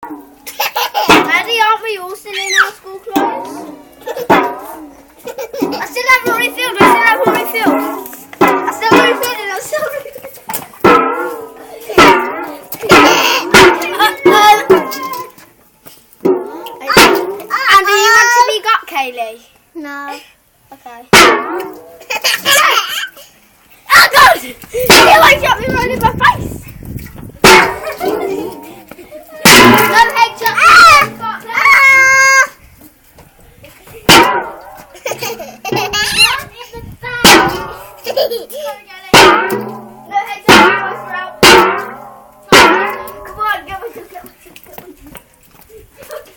Ready, aren't we all still in our school clothes? I still haven't refilled. I still And do you want to be got, Kaylee? No. Okay. Oh God! You like shot me right in my face.